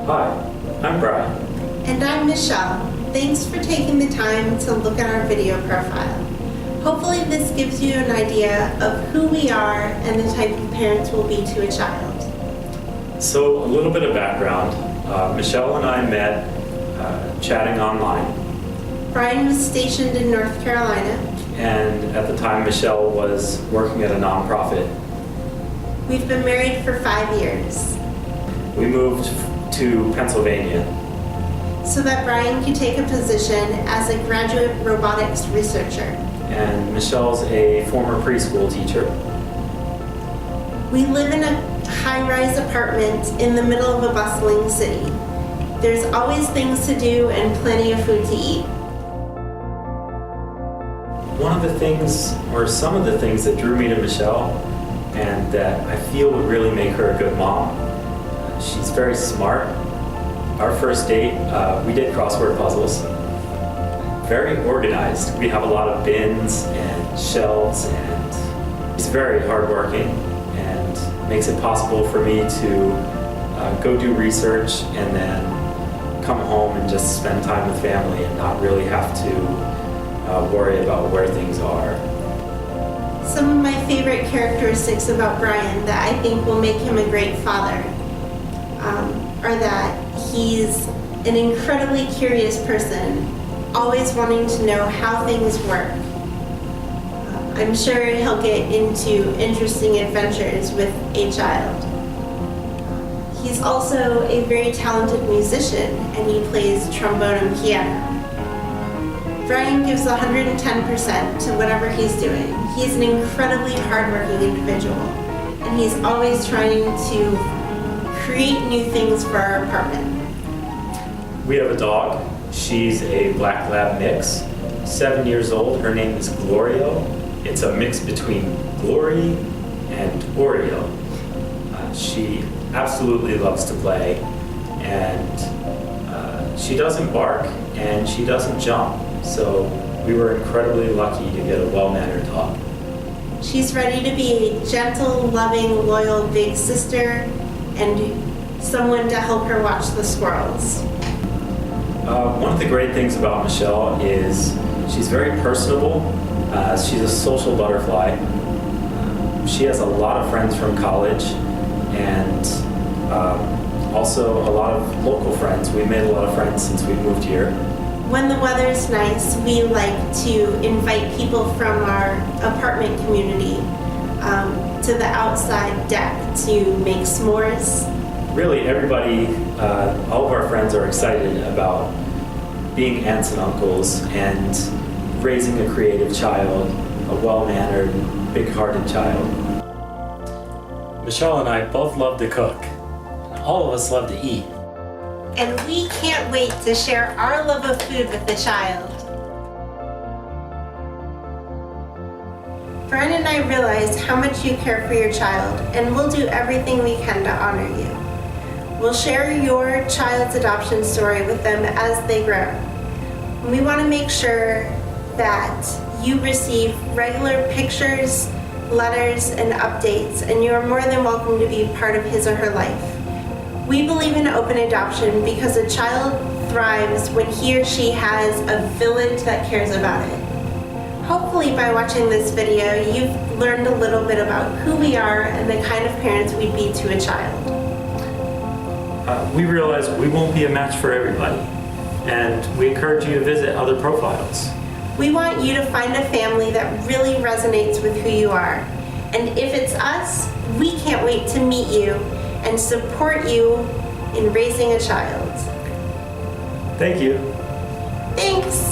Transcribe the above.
Hi, I'm Brian. And I'm Michelle. Thanks for taking the time to look at our video profile. Hopefully this gives you an idea of who we are and the type of parents we'll be to a child. So, a little bit of background. Michelle and I met chatting online. Brian was stationed in North Carolina. And at the time, Michelle was working at a nonprofit. We've been married for 5 years. We moved to Pennsylvania. So that Brian could take a position as a graduate robotics researcher. And Michelle's a former preschool teacher. We live in a high-rise apartment in the middle of a bustling city. There's always things to do and plenty of food to eat. One of the things, or some of the things that drew me to Michelle and that I feel would really make her a good mom, she's very smart. Our first date, we did crossword puzzles. Very organized. We have a lot of bins and shelves, and she's very hardworking and makes it possible for me to go do research and then come home and just spend time with family and not really have to worry about where things are. Some of my favorite characteristics about Brian that I think will make him a great father are that he's an incredibly curious person, always wanting to know how things work. I'm sure he'll get into interesting adventures with a child. He's also a very talented musician, and he plays trombone and piano. Brian gives 110% to whatever he's doing. He's an incredibly hardworking individual, and he's always trying to create new things for our apartment. We have a dog. She's a black lab mix, 7 years old. Her name is Glorio. It's a mix between Glory and Oreo. She absolutely loves to play, and she doesn't bark and she doesn't jump. So we were incredibly lucky to get a well-mannered dog. She's ready to be a gentle, loving, loyal big sister and someone to help her watch the squirrels. One of the great things about Michelle is she's very personable. She's a social butterfly. She has a lot of friends from college and also a lot of local friends. We've made a lot of friends since we moved here. When the weather's nice, we like to invite people from our apartment community to the outside deck to make s'mores. Really, everybody, all of our friends are excited about being aunts and uncles and raising a creative child, a well-mannered, big-hearted child. Michelle and I both love to cook. All of us love to eat. And we can't wait to share our love of food with the child. Brian and I realize how much you care for your child, and we'll do everything we can to honor you. We'll share your child's adoption story with them as they grow. We want to make sure that you receive regular pictures, letters, and updates, and you are more than welcome to be part of his or her life. We believe in open adoption because a child thrives when he or she has a village that cares about it. Hopefully by watching this video, you've learned a little bit about who we are and the kind of parents we'd be to a child. We realize we won't be a match for everybody, and we encourage you to visit other profiles. We want you to find a family that really resonates with who you are. And if it's us, we can't wait to meet you and support you in raising a child. Thank you. Thanks.